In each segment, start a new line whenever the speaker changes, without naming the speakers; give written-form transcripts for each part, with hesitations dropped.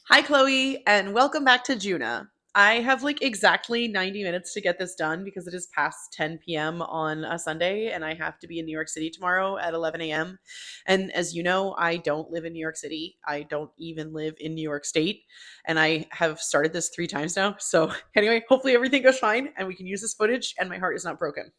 Hi, Chloe, and welcome back to Joona. I have like exactly 90 minutes to get this done because it is past 10 p.m. on a Sunday and I have to be in New York City tomorrow at 11 a.m. And as you know, I don't live in New York City. I don't even live in New York State. And I have started this 3 times now. So, anyway, hopefully everything goes fine and we can use this footage and my heart is not broken.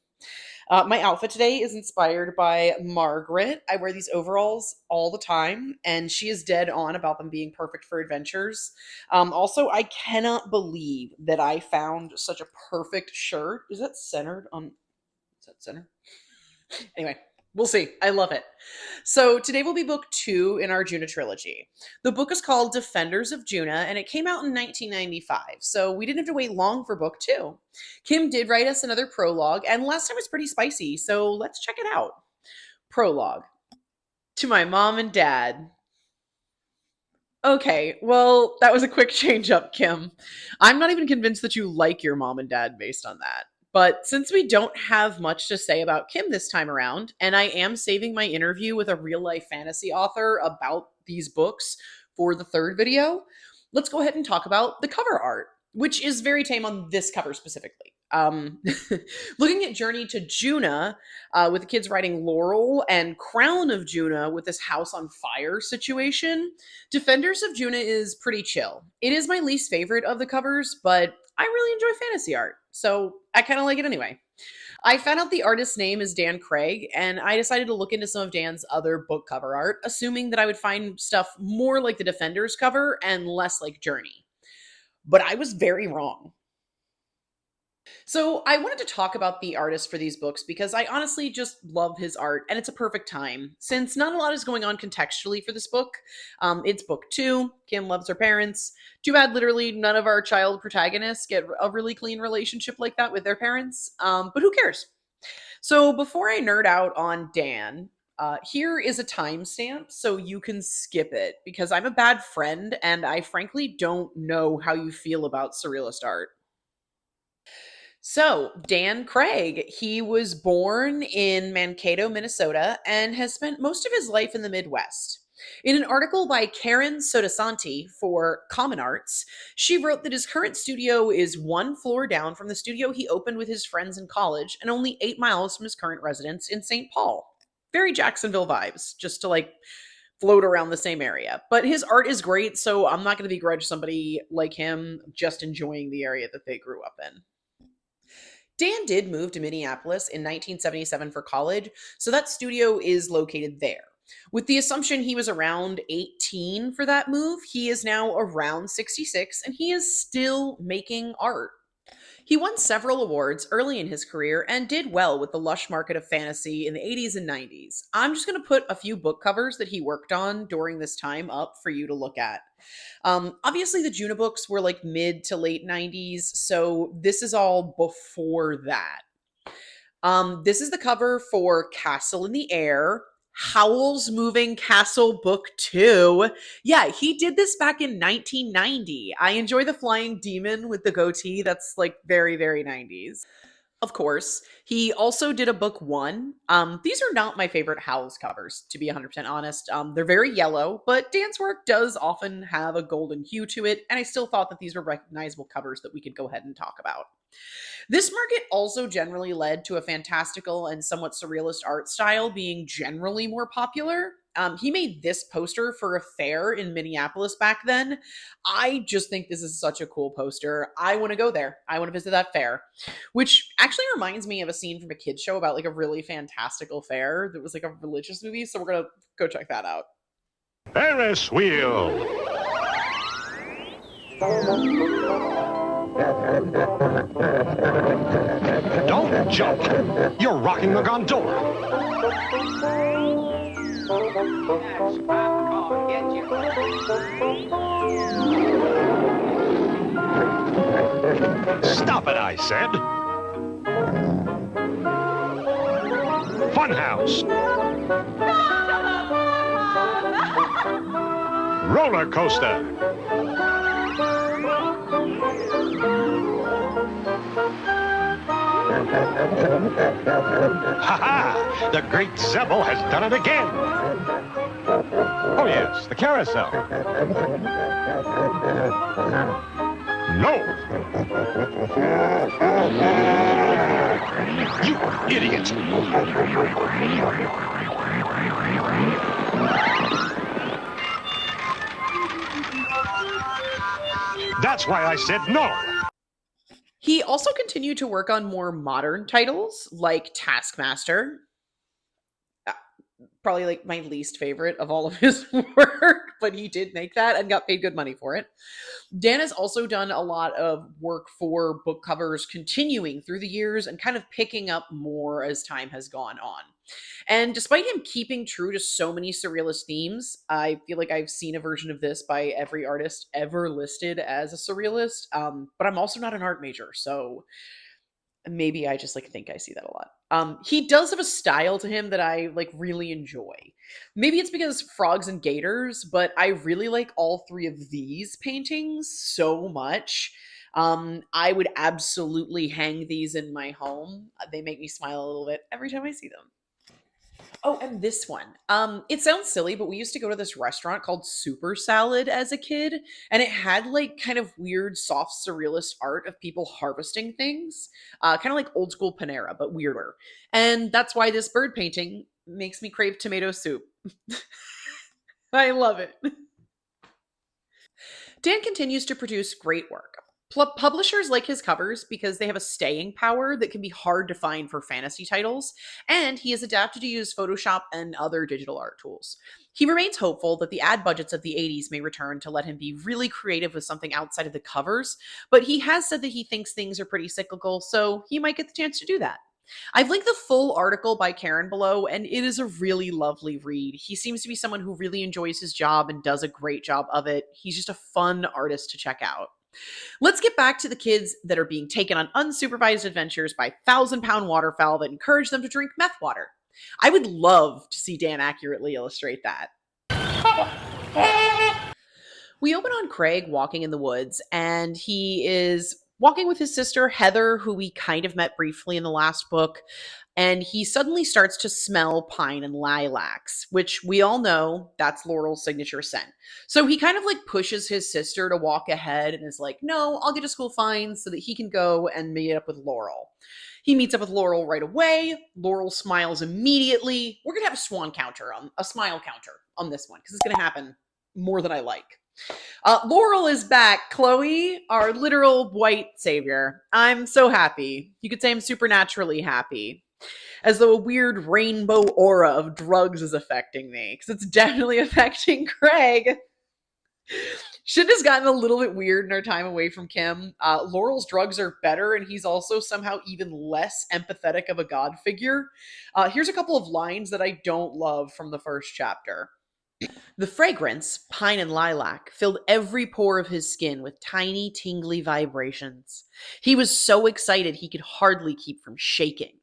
My outfit today is inspired by Margaret. I wear these overalls all the time, and she is dead on about them being perfect for adventures. Also, I cannot believe that I found such a perfect shirt. Is that centered on? Is that center? Anyway, we'll see. I love it. So today will be book two in our Joona trilogy. The book is called Defenders of Joona, and it came out in 1995. So we didn't have to wait long for book two. Kim did write us another prologue, and last time was pretty spicy. So let's check it out. Prologue. To my mom and dad. Okay, well, that was a quick change up, Kim. I'm not even convinced that you like your mom and dad based on that. But since we don't have much to say about Kim this time around, and I am saving my interview with a real life fantasy author about these books for the third video, let's go ahead and talk about the cover art, which is very tame on this cover specifically. Looking at Journey to Joona, with the kids riding Laurel, and Crown of Joona with this house on fire situation, Defenders of Joona is pretty chill. It is my least favorite of the covers, but I really enjoy fantasy art, so I kind of like it anyway. I found out the artist's name is Dan Craig, and I decided to look into some of Dan's other book cover art, assuming that I would find stuff more like the Defenders cover and less like Journey. But I was very wrong. So I wanted to talk about the artist for these books because I honestly just love his art, and it's a perfect time since not a lot is going on contextually for this book. It's book two. Kim loves her parents. Too bad, literally none of our child protagonists get a really clean relationship like that with their parents. But who cares? So before I nerd out on Dan, here is a timestamp so you can skip it because I'm a bad friend and I frankly don't know how you feel about surrealist art. So, Dan Craig, he was born in Mankato, Minnesota, and has spent most of his life in the Midwest. In an article by Karen Sodasanti for Common Arts, she wrote that his current studio is one floor down from the studio he opened with his friends in college and only 8 miles from his current residence in St. Paul. Very Jacksonville vibes, just to like float around the same area. But his art is great, so I'm not going to begrudge somebody like him just enjoying the area that they grew up in. Dan did move to Minneapolis in 1977 for college, so that studio is located there. With the assumption he was around 18 for that move, he is now around 66 and he is still making art. He won several awards early in his career and did well with the lush market of fantasy in the 80s and 90s. I'm just going to put a few book covers that he worked on during this time up for you to look at. Obviously, the Joona books were like mid to late 90s, so this is all before that. This is the cover for Castle in the Air, Howl's Moving Castle Book 2. Yeah, he did this back in 1990. I enjoy the flying demon with the goatee. That's like very, very 90s. Of course, he also did a book one. These are not my favorite Howl's covers, to be 100% honest. They're very yellow, but Dan's work does often have a golden hue to it, and I still thought that these were recognizable covers that we could go ahead and talk about. This market also generally led to a fantastical and somewhat surrealist art style being generally more popular. He made this poster for a fair in Minneapolis back then. I just think this is such a cool poster. I want to go there. I want to visit that fair, which actually reminds me of a scene from a kids show about like a really fantastical fair that was like a religious movie. So we're going to go check that out.
Ferris wheel. Don't jump. You're rocking the gondola. Stop it, I said. Funhouse. Roller coaster. Ha ha! The great Zeppel has done it again. Oh, yes, the carousel. No! You idiot! That's why I said no!
He also continued to work on more modern titles like Taskmaster, probably like my least favorite of all of his work, but he did make that and got paid good money for it. Dan has also done a lot of work for book covers continuing through the years and kind of picking up more as time has gone on. And despite him keeping true to so many surrealist themes, I feel like I've seen a version of this by every artist ever listed as a surrealist. But I'm also not an art major, so maybe I just like think I see that a lot. He does have a style to him that I like really enjoy. Maybe it's because frogs and gators, but I really like all three of these paintings so much. I would absolutely hang these in my home. They make me smile a little bit every time I see them. Oh, and this one. It sounds silly, but we used to go to this restaurant called Super Salad as a kid, and it had like kind of weird, soft, surrealist art of people harvesting things, kind of like old school Panera, but weirder. And that's why this bird painting makes me crave tomato soup. I love it. Dan continues to produce great work. Publishers like his covers because they have a staying power that can be hard to find for fantasy titles, and he has adapted to use Photoshop and other digital art tools. He remains hopeful that the ad budgets of the 80s may return to let him be really creative with something outside of the covers, but he has said that he thinks things are pretty cyclical, so he might get the chance to do that. I've linked the full article by Karen below, and it is a really lovely read. He seems to be someone who really enjoys his job and does a great job of it. He's just a fun artist to check out. Let's get back to the kids that are being taken on unsupervised adventures by thousand-pound waterfowl that encourage them to drink meth water. I would love to see Dan accurately illustrate that. We open on Craig walking in the woods, and he is walking with his sister Heather, who we kind of met briefly in the last book. And he suddenly starts to smell pine and lilacs, which we all know that's Laurel's signature scent. So he kind of like pushes his sister to walk ahead and is like, no, I'll get to school fine so that he can go and meet up with Laurel. He meets up with Laurel right away. Laurel smiles immediately. We're going to have a smile counter on this one because it's going to happen more than I like. Laurel is back. Chloe, our literal white savior. I'm so happy. You could say I'm supernaturally happy. As though a weird rainbow aura of drugs is affecting me. Because it's definitely affecting Craig. Shit has gotten a little bit weird in our time away from Kim. Laurel's drugs are better, and he's also somehow even less empathetic of a god figure. Here's a couple of lines that I don't love from the first chapter. The fragrance, pine and lilac, filled every pore of his skin with tiny, tingly vibrations. He was so excited he could hardly keep from shaking.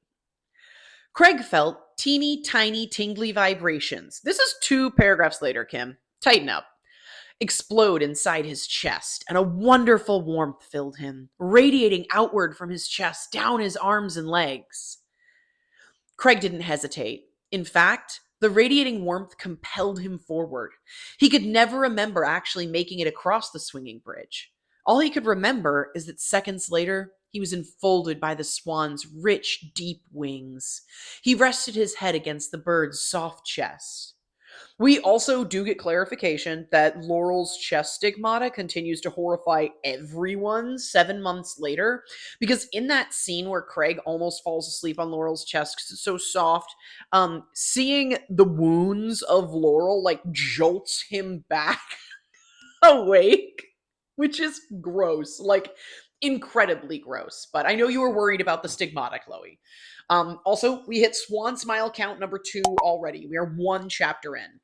Craig felt teeny, tiny, tingly vibrations. This is 2 paragraphs later, Kim. Tighten up. Explode inside his chest, and a wonderful warmth filled him, radiating outward from his chest, down his arms and legs. Craig didn't hesitate. In fact, the radiating warmth compelled him forward. He could never remember actually making it across the swinging bridge. All he could remember is that seconds later, he was enfolded by the swan's rich, deep wings. He rested his head against the bird's soft chest. We also do get clarification that Laurel's chest stigmata continues to horrify everyone 7 months later, because in that scene where Craig almost falls asleep on Laurel's chest because it's so soft, seeing the wounds of Laurel like jolts him back awake, which is gross, like incredibly gross. But I know you were worried about the stigmata, Chloe. Also, we hit Swan Smile count number 2 already. We are 1 chapter in.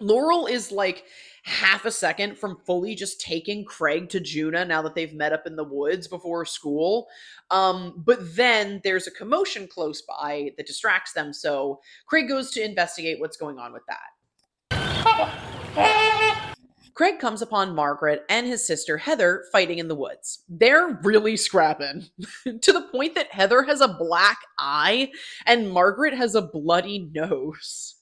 Laurel is like half a second from fully just taking Craig to Joona now that they've met up in the woods before school. But then there's a commotion close by that distracts them. So Craig goes to investigate what's going on with that. Craig comes upon Margaret and his sister Heather fighting in the woods. They're really scrapping to the point that Heather has a black eye and Margaret has a bloody nose.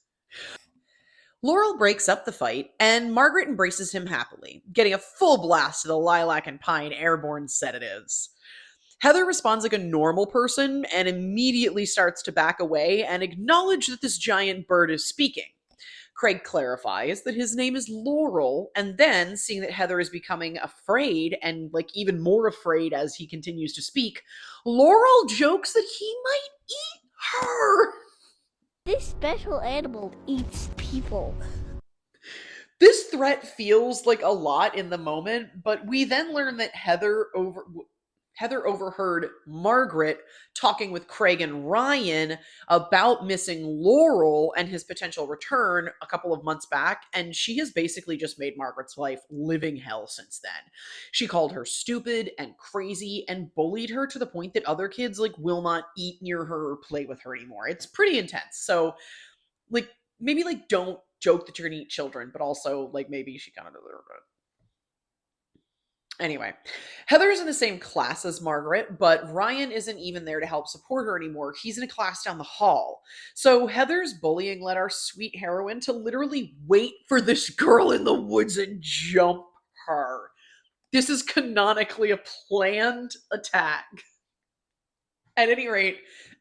Laurel breaks up the fight, and Margaret embraces him happily, getting a full blast of the lilac and pine airborne sedatives. Heather responds like a normal person and immediately starts to back away and acknowledge that this giant bird is speaking. Craig clarifies that his name is Laurel, and then, seeing that Heather is becoming afraid and like even more afraid as he continues to speak, Laurel jokes that he might eat her.
This special animal eats people.
This threat feels like a lot in the moment, but we then learn that Heather overheard Margaret talking with Craig and Ryan about missing Laurel and his potential return a couple of months back, and she has basically just made Margaret's life living hell since then. She called her stupid and crazy and bullied her to the point that other kids like will not eat near her or play with her anymore. It's pretty intense. So like maybe like don't joke that you're gonna eat children, but also like maybe she kind of deserved it. Anyway, Heather is in the same class as Margaret, but Ryan isn't even there to help support her anymore. He's in a class down the hall. So Heather's bullying led our sweet heroine to literally wait for this girl in the woods and jump her. This is canonically a planned attack. At any rate,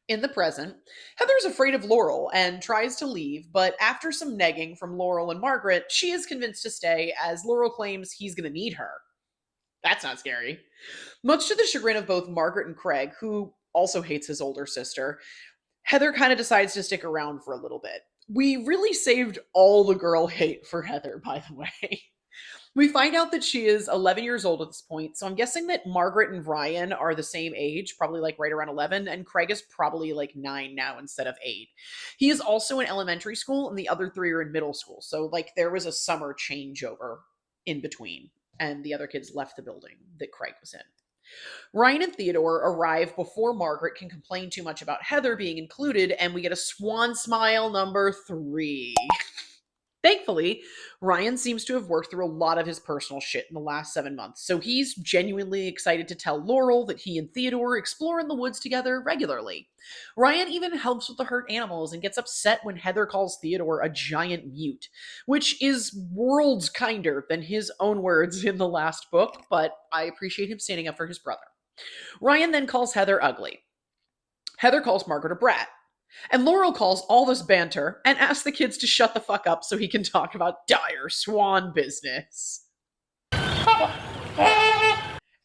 in the present, Heather's afraid of Laurel and tries to leave, but after some negging from Laurel and Margaret, she is convinced to stay as Laurel claims he's going to need her. That's not scary. Much to the chagrin of both Margaret and Craig, who also hates his older sister, Heather kind of decides to stick around for a little bit. We really saved all the girl hate for Heather, by the way. We find out that she is 11 years old at this point, so I'm guessing that Margaret and Ryan are the same age, probably like right around 11, and Craig is probably like 9 now instead of 8. He is also in elementary school, and the other 3 are in middle school, so like there was a summer changeover in between, and the other kids left the building that Craig was in. Ryan and Theodore arrive before Margaret can complain too much about Heather being included, and we get a swan smile number 3. Thankfully, Ryan seems to have worked through a lot of his personal shit in the last 7 months, so he's genuinely excited to tell Laurel that he and Theodore explore in the woods together regularly. Ryan even helps with the hurt animals and gets upset when Heather calls Theodore a giant mute, which is worlds kinder than his own words in the last book, but I appreciate him standing up for his brother. Ryan then calls Heather ugly. Heather calls Margaret a brat. And Laurel calls all this banter and asks the kids to shut the fuck up so he can talk about dire swan business.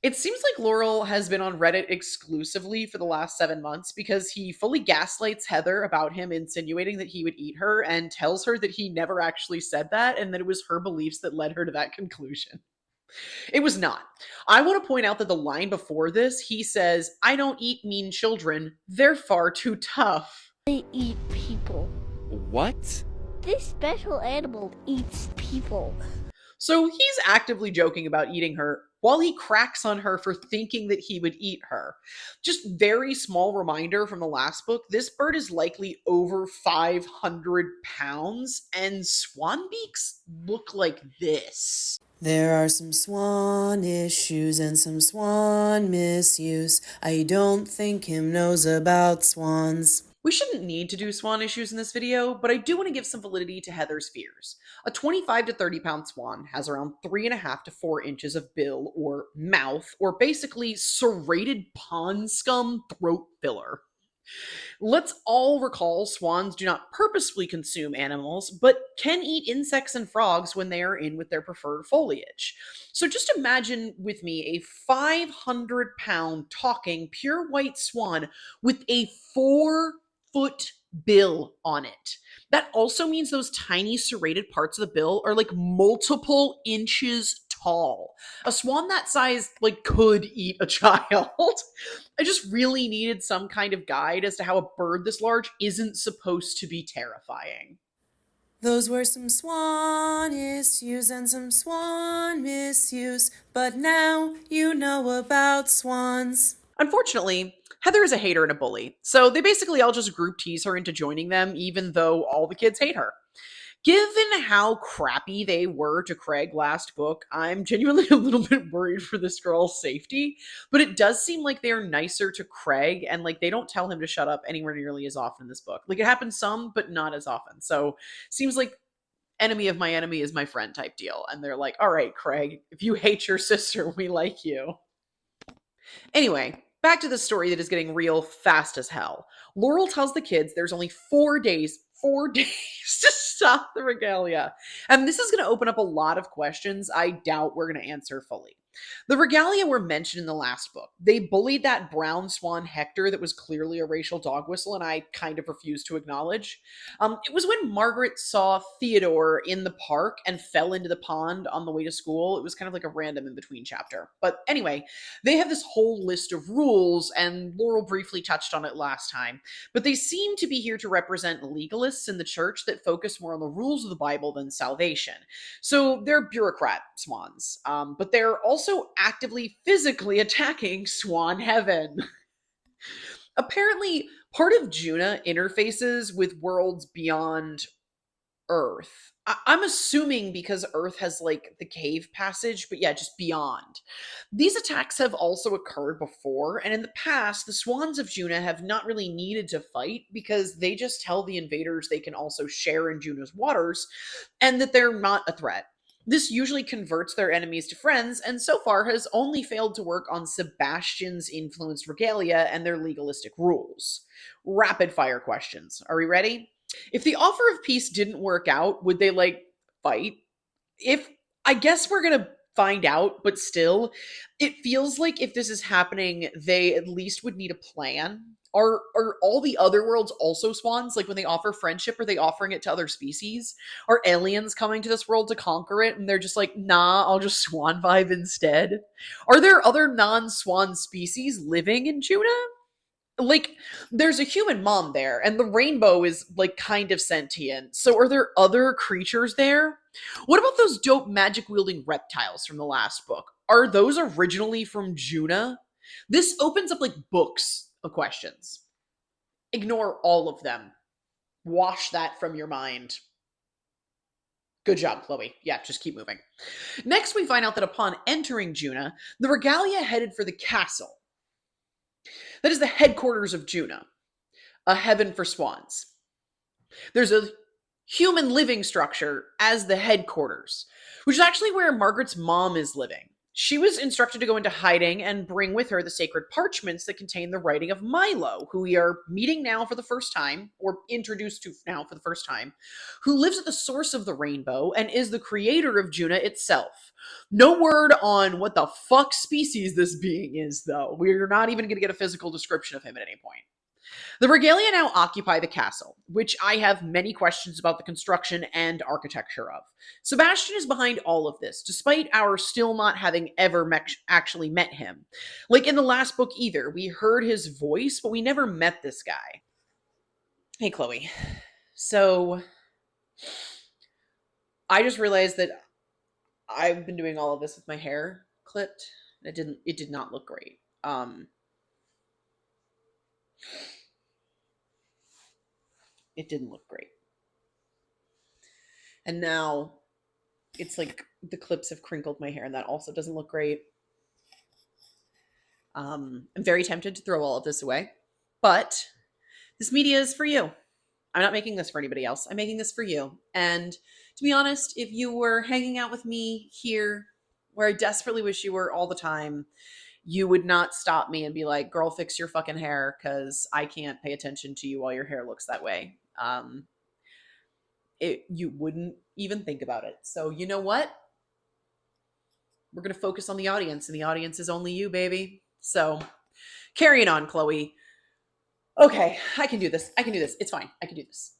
It seems like Laurel has been on Reddit exclusively for the last 7 months because he fully gaslights Heather about him insinuating that he would eat her and tells her that he never actually said that and that it was her beliefs that led her to that conclusion. It was not. I want to point out that the line before this, he says, "I don't eat mean children. They're far too tough."
They eat people.
What?
This special animal eats people.
So he's actively joking about eating her while he cracks on her for thinking that he would eat her. Just very small reminder from the last book, this bird is likely over 500 pounds and swan beaks look like this.
There are some swan issues and some swan misuse. I don't think him knows about swans.
We shouldn't need to do swan issues in this video, but I do want to give some validity to Heather's fears. A 25 to 30 pound swan has around 3.5 to 4 inches of bill or mouth, or basically serrated pond scum throat filler. Let's all recall swans do not purposefully consume animals, but can eat insects and frogs when they are in with their preferred foliage. So just imagine with me a 500-pound talking pure white swan with a 4-foot bill on it. That also means those tiny serrated parts of the bill are like multiple inches tall. A swan that size like could eat a child. I just really needed some kind of guide as to how a bird this large isn't supposed to be terrifying.
Those were some swan issues and some swan misuse, but now you know about swans.
Unfortunately, Heather is a hater and a bully, so they basically all just group tease her into joining them, even though all the kids hate her. Given how crappy they were to Craig last book, I'm genuinely a little bit worried for this girl's safety, but it does seem like they're nicer to Craig, and like they don't tell him to shut up anywhere nearly as often in this book. Like it happens some, but not as often. So seems like enemy of my enemy is my friend type deal. And they're like, all right, Craig, if you hate your sister, we like you. Anyway, back to the story that is getting real fast as hell. Laurel tells the kids there's only 4 days, 4 days to stop the regalia. And this is going to open up a lot of questions I doubt we're going to answer fully. The regalia were mentioned in the last book. They bullied that brown swan Hector that was clearly a racial dog whistle, and I kind of refuse to acknowledge. It was when Margaret saw Theodore in the park and fell into the pond on the way to school. It was kind of like a random in between chapter. But anyway, they have this whole list of rules, and Laurel briefly touched on it last time. But they seem to be here to represent legalists in the church that focus more on the rules of the Bible than salvation. So they're bureaucrat swans, but they're also actively physically attacking Swan Heaven. Apparently, part of Joona interfaces with worlds beyond Earth. I'm assuming because Earth has like the cave passage, but yeah, just beyond. These attacks have also occurred before, and in the past, the Swans of Joona have not really needed to fight because they just tell the invaders they can also share in Joona's waters and that they're not a threat. This usually converts their enemies to friends, and so far has only failed to work on Sebastian's influenced regalia and their legalistic rules. Rapid fire questions. Are we ready? If the offer of peace didn't work out, would they like fight? If I guess we're gonna find out, but still, it feels like if this is happening, they at least would need a plan. Are all the other worlds also swans? Like when they offer friendship, are they offering it to other species? Are aliens coming to this world to conquer it and they're just like, nah, I'll just swan vibe instead? Are there other non-swan species living in Joona? Like, there's a human mom there, and the rainbow is like kind of sentient. So are there other creatures there? What about those dope magic wielding reptiles from the last book? Are those originally from Joona? This opens up like books of questions. Ignore all of them. Wash that from your mind. Good job, Chloe. Yeah, just keep moving. Next, we find out that upon entering Joona, the regalia headed for the castle. That is the headquarters of Joona, a heaven for swans. There's a human living structure as the headquarters, which is actually where Margaret's mom is living. She was instructed to go into hiding and bring with her the sacred parchments that contain the writing of Milo, who we are meeting now for the first time, or introduced to now for the first time, who lives at the source of the rainbow and is the creator of Joona itself. No word on what the fuck species this being is, though. We're not even going to get a physical description of him at any point. The regalia now occupy the castle, which I have many questions about the construction and architecture of. Sebastian is behind all of this, despite our still not having ever actually met him. Like in the last book either, we heard his voice, but we never met this guy. Hey, Chloe. So, I just realized that I've been doing all of this with my hair clipped. It did not look great. It didn't look great. And now it's like the clips have crinkled my hair, and that also doesn't look great. I'm very tempted to throw all of this away, but this media is for you. I'm not making this for anybody else. I'm making this for you. And to be honest, if you were hanging out with me here, where I desperately wish you were all the time, you would not stop me and be like, girl, fix your fucking hair, because I can't pay attention to you while your hair looks that way. You wouldn't even think about it. So you know what? We're going to focus on the audience, and the audience is only you, baby. So carrying on, Chloe. Okay, I can do this. It's fine. I can do this.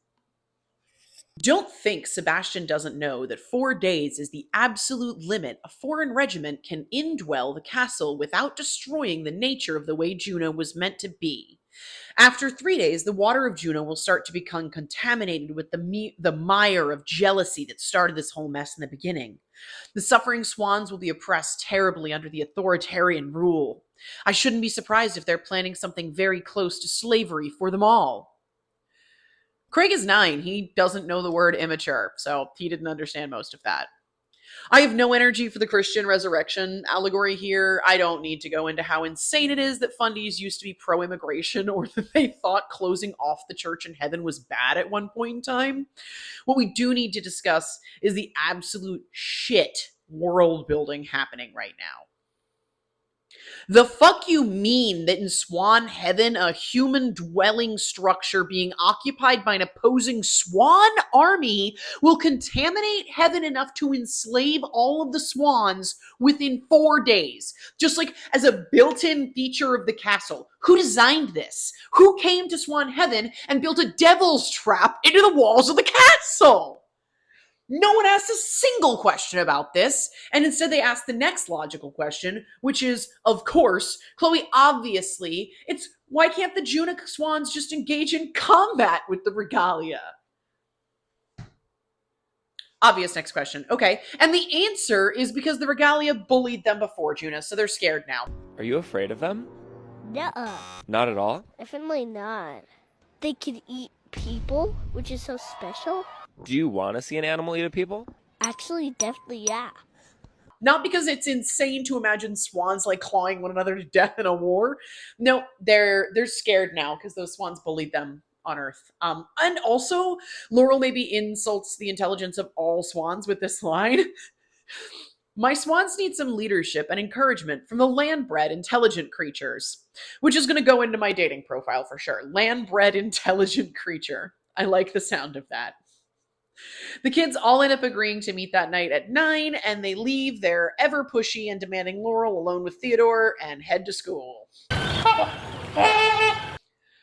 Don't think Sebastian doesn't know that 4 days is the absolute limit a foreign regiment can indwell the castle without destroying the nature of the way Joona was meant to be. After 3 days, the water of Joona will start to become contaminated with the mire of jealousy that started this whole mess in the beginning. The suffering swans will be oppressed terribly under the authoritarian rule. I shouldn't be surprised if they're planning something very close to slavery for them all. Craig is 9. He doesn't know the word immature, so he didn't understand most of that. I have no energy for the Christian resurrection allegory here. I don't need to go into how insane it is that fundies used to be pro immigration or that they thought closing off the church in heaven was bad at one point in time. What we do need to discuss is the absolute shit world building happening right now. The fuck you mean that in Swan Heaven, a human dwelling structure being occupied by an opposing swan army will contaminate heaven enough to enslave all of the swans within 4 days? Just like as a built in feature of the castle. Who designed this? Who came to Swan Heaven and built a devil's trap into the walls of the castle? No one asked a single question about this, and instead they asked the next logical question, which is, of course, Chloe, obviously, it's why can't the Joona swans just engage in combat with the regalia? Obvious next question. Okay, and the answer is because the regalia bullied them before Joona, so they're scared now.
Are you afraid of them?
Nuh-uh.
Not at all?
Definitely not. They could eat people, which is so special.
Do you want to see an animal eat a people?
Actually, definitely, yeah.
Not because it's insane to imagine swans like clawing one another to death in a war. No, they're scared now because those swans bullied them on Earth. And also, Laurel maybe insults the intelligence of all swans with this line. My swans need some leadership and encouragement from the land-bred, intelligent creatures, which is going to go into my dating profile for sure. Land-bred, intelligent creature. I like the sound of that. The kids all end up agreeing to meet that night at 9, and they leave their ever pushy and demanding Laurel alone with Theodore and head to school.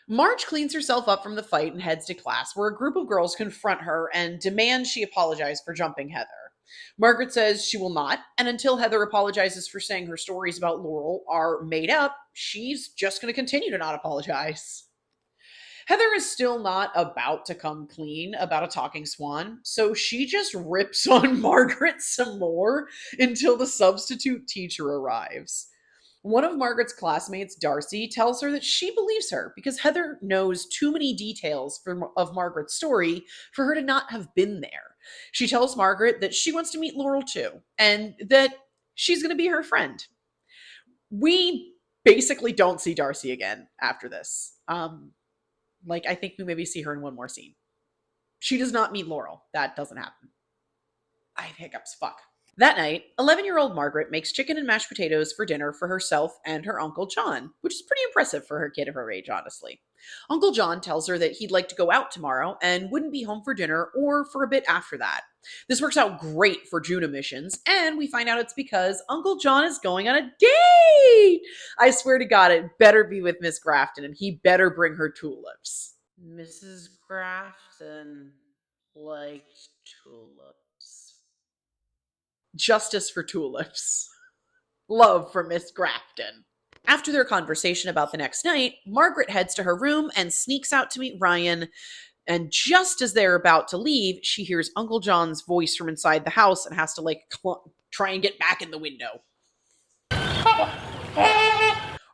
Marge cleans herself up from the fight and heads to class, where a group of girls confront her and demand she apologize for jumping Heather. Margaret says she will not, and until Heather apologizes for saying her stories about Laurel are made up, she's just going to continue to not apologize. Heather is still not about to come clean about a talking swan, so she just rips on Margaret some more until the substitute teacher arrives. One of Margaret's classmates, Darcy, tells her that she believes her because Heather knows too many details of Margaret's story for her to not have been there. She tells Margaret that she wants to meet Laurel too, and that she's going to be her friend. We basically don't see Darcy again after this. I think we maybe see her in one more scene. She does not meet Laurel. That doesn't happen. I have hiccups. Fuck. That night, 11-year-old Margaret makes chicken and mashed potatoes for dinner for herself and her Uncle John, which is pretty impressive for a kid of her age, honestly. Uncle John tells her that he'd like to go out tomorrow and wouldn't be home for dinner or for a bit after that. This works out great for Joona missions, and we find out it's because Uncle John is going on a date! I swear to God, it better be with Miss Grafton, and he better bring her tulips. Mrs. Grafton liked tulips. Justice for tulips. Love for Miss Grafton. After their conversation about the next night, Margaret heads to her room and sneaks out to meet Ryan. And just as they're about to leave, she hears Uncle John's voice from inside the house and has to try and get back in the window.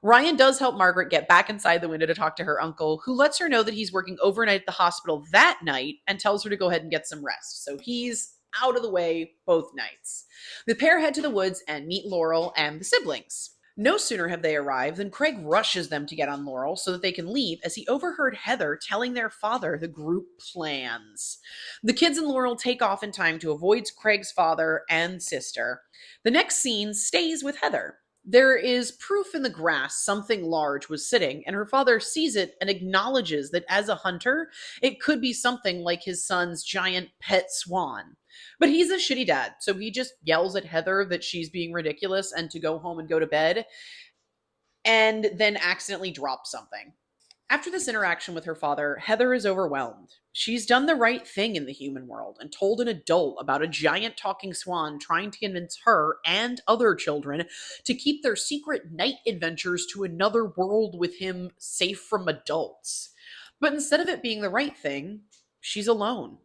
Ryan does help Margaret get back inside the window to talk to her uncle, who lets her know that he's working overnight at the hospital that night and tells her to go ahead and get some rest. So he's out of the way both nights. The pair head to the woods and meet Laurel and the siblings. No sooner have they arrived than Craig rushes them to get on Laurel so that they can leave, as he overheard Heather telling their father the group plans. The kids and Laurel take off in time to avoid Craig's father and sister. The next scene stays with Heather. There is proof in the grass something large was sitting, and her father sees it and acknowledges that as a hunter, it could be something like his son's giant pet swan. But he's a shitty dad, so he just yells at Heather that she's being ridiculous and to go home and go to bed, and then accidentally drops something. After this interaction with her father, Heather is overwhelmed. She's done the right thing in the human world and told an adult about a giant talking swan trying to convince her and other children to keep their secret night adventures to another world with him safe from adults. But instead of it being the right thing, she's alone.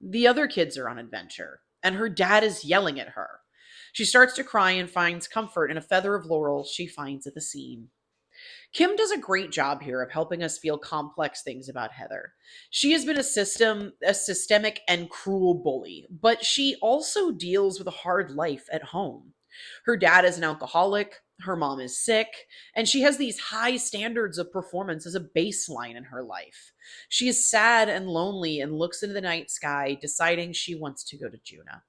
The other kids are on adventure, and her dad is yelling at her. She starts to cry and finds comfort in a feather of laurel she finds at the scene. Kim does a great job here of helping us feel complex things about Heather. She has been a systemic and cruel bully, but she also deals with a hard life at home. Her dad is an alcoholic, her mom is sick, and she has these high standards of performance as a baseline in her life. She is sad and lonely and looks into the night sky, deciding she wants to go to Joona.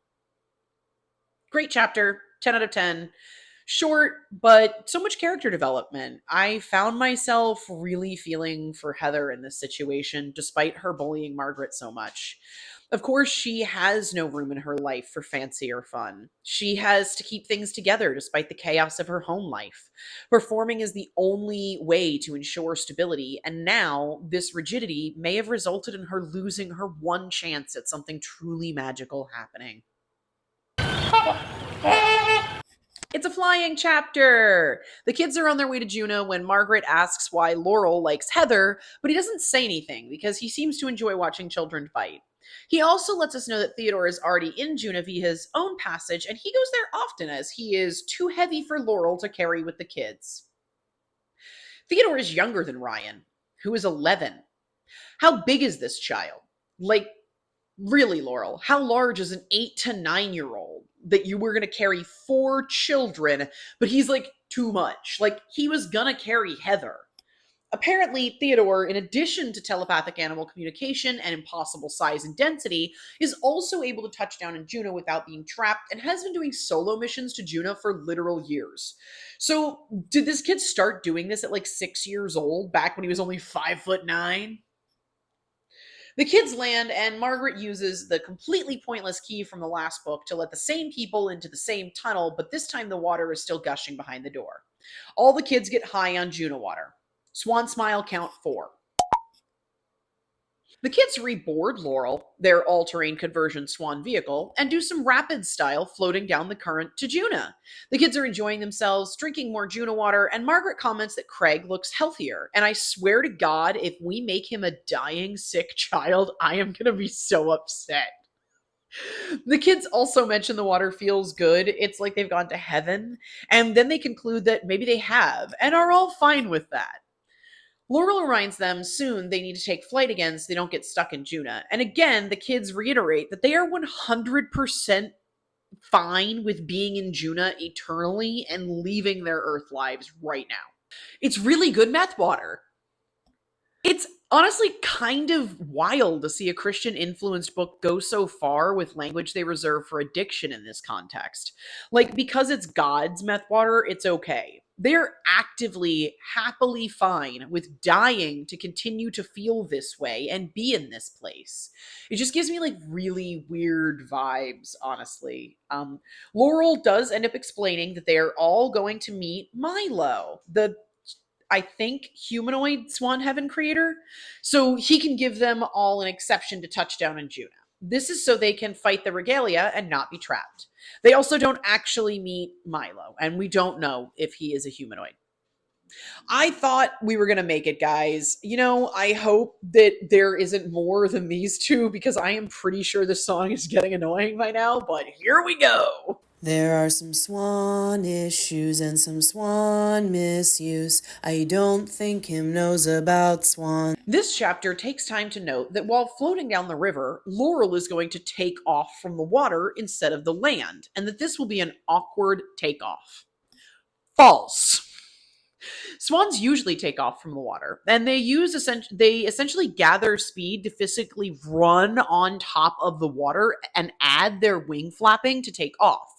Great chapter, 10 out of 10. Short, but so much character development. I found myself really feeling for Heather in this situation, despite her bullying Margaret so much. Of course, she has no room in her life for fancy or fun. She has to keep things together despite the chaos of her home life. Performing is the only way to ensure stability, and now this rigidity may have resulted in her losing her one chance at something truly magical happening. It's a flying chapter. The kids are on their way to Joona when Margaret asks why Laurel likes Heather, but he doesn't say anything because he seems to enjoy watching children fight. He also lets us know that Theodore is already in Joona via his own passage, and he goes there often as he is too heavy for Laurel to carry with the kids. Theodore is younger than Ryan, who is 11. How big is this child? Like, really, Laurel, how large is an 8 to 9-year-old that you were going to carry 4 children, but he's like too much? Like, he was going to carry Heather. Apparently, Theodore, in addition to telepathic animal communication and impossible size and density, is also able to touch down in Joona without being trapped and has been doing solo missions to Joona for literal years. So, did this kid start doing this at like 6 years old, back when he was only 5'9"? The kids land, and Margaret uses the completely pointless key from the last book to let the same people into the same tunnel, but this time the water is still gushing behind the door. All the kids get high on Joona water. Swan smile count 4. The kids reboard Laurel, their all-terrain conversion swan vehicle, and do some rapid style floating down the current to Joona. The kids are enjoying themselves, drinking more Joona water, and Margaret comments that Craig looks healthier. And I swear to God, if we make him a dying, sick child, I am going to be so upset. The kids also mention the water feels good. It's like they've gone to heaven. And then they conclude that maybe they have, and are all fine with that. Laurel reminds them soon they need to take flight again so they don't get stuck in Joona. And again, the kids reiterate that they are 100% fine with being in Joona eternally and leaving their Earth lives right now. It's really good meth water. It's honestly kind of wild to see a Christian-influenced book go so far with language they reserve for addiction in this context. Like, because it's God's meth water, it's okay. They're actively, happily fine with dying to continue to feel this way and be in this place. It just gives me like really weird vibes, honestly. Laurel does end up explaining that they are all going to meet Milo, the I think humanoid Swan Heaven creator, so he can give them all an exception to touchdown in Joona. This is so they can fight the regalia and not be trapped. They also don't actually meet Milo, and we don't know if he is a humanoid. I thought we were going to make it, guys. You know, I hope that there isn't more than these two, because I am pretty sure this song is getting annoying by now, but here we go.
There are some swan issues and some swan misuse. I don't think him knows about swan.
This chapter takes time to note that while floating down the river, Laurel is going to take off from the water instead of the land, and that this will be an awkward takeoff. False. Swans usually take off from the water, and they essentially gather speed to physically run on top of the water and add their wing flapping to take off.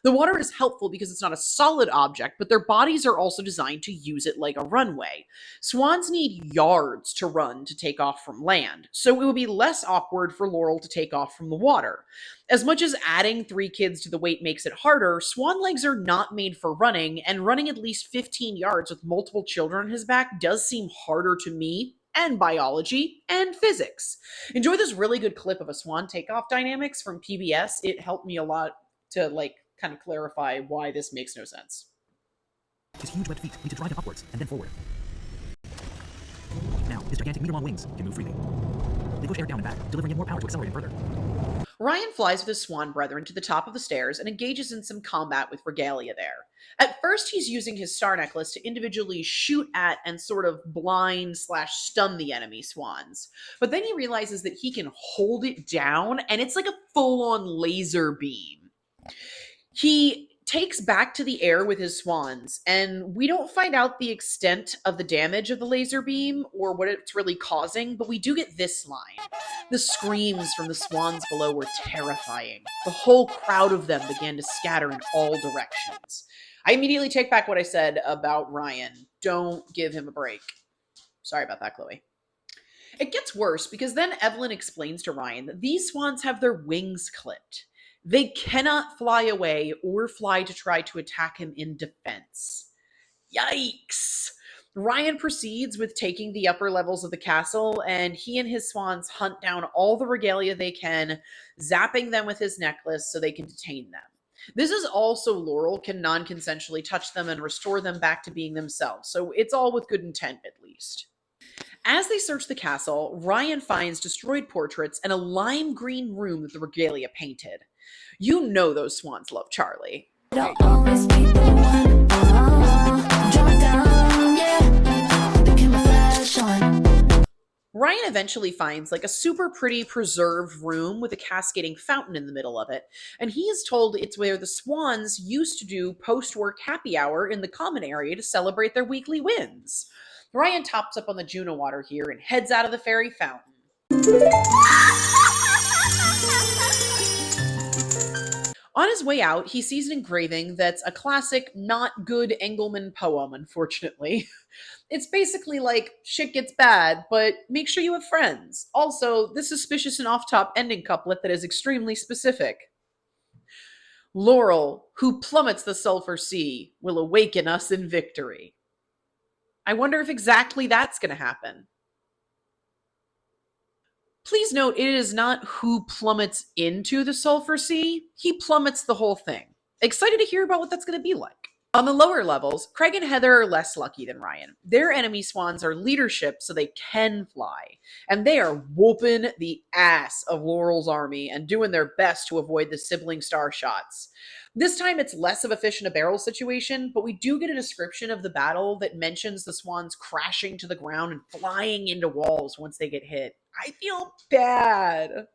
The water is helpful because it's not a solid object, but their bodies are also designed to use it like a runway. Swans need yards to run to take off from land, so it would be less awkward for Laurel to take off from the water. As much as adding 3 kids to the weight makes it harder, swan legs are not made for running, and running at least 15 yards with multiple children on his back does seem harder to me, and biology, and physics. Enjoy this really good clip of a swan takeoff dynamics from PBS. It helped me a lot to kind of clarify why this makes no sense.
His huge webbed feet need to drive him upwards and then forward. Now, his gigantic meter-long wings can move freely. They push air down and back, delivering him more power to accelerate him further.
Ryan flies with his swan brethren to the top of the stairs and engages in some combat with Regalia there. At first, he's using his star necklace to individually shoot at and sort of blind slash stun the enemy swans. But then he realizes that he can hold it down, and it's like a full on laser beam. He takes back to the air with his swans, and we don't find out the extent of the damage of the laser beam or what it's really causing, but we do get this line. The screams from the swans below were terrifying. The whole crowd of them began to scatter in all directions. I immediately take back what I said about Ryan. Don't give him a break. Sorry about that, Chloe. It gets worse because then Evelyn explains to Ryan that these swans have their wings clipped. They cannot fly away or fly to try to attack him in defense. Yikes! Ryan proceeds with taking the upper levels of the castle, and he and his swans hunt down all the regalia they can, zapping them with his necklace so they can detain them. This is also Laurel can non-consensually touch them and restore them back to being themselves, so it's all with good intent at least. As they search the castle, Ryan finds destroyed portraits and a lime green room that the regalia painted. You know those swans love Charlie.
It'll always be the one. Drop down, yeah. The camouflage on.
Ryan eventually finds like a super pretty preserved room with a cascading fountain in the middle of it, and he is told it's where the swans used to do post-work happy hour in the common area to celebrate their weekly wins. Ryan tops up on the Joona water here and heads out of the fairy fountain. On his way out, he sees an engraving that's a classic, not good Engelman poem, unfortunately. It's basically like, shit gets bad, but make sure you have friends. Also, the suspicious and off-top ending couplet that is extremely specific. Laurel, who plummets the sulfur sea, will awaken us in victory. I wonder if exactly that's going to happen. Please note, it is not who plummets into the sulfur sea. He plummets the whole thing. Excited to hear about what that's going to be like. On the lower levels, Craig and Heather are less lucky than Ryan. Their enemy swans are leadership, so they can fly. And they are whooping the ass of Laurel's army and doing their best to avoid the sibling star shots. This time it's less of a fish in a barrel situation, but we do get a description of the battle that mentions the swans crashing to the ground and flying into walls once they get hit. I feel bad.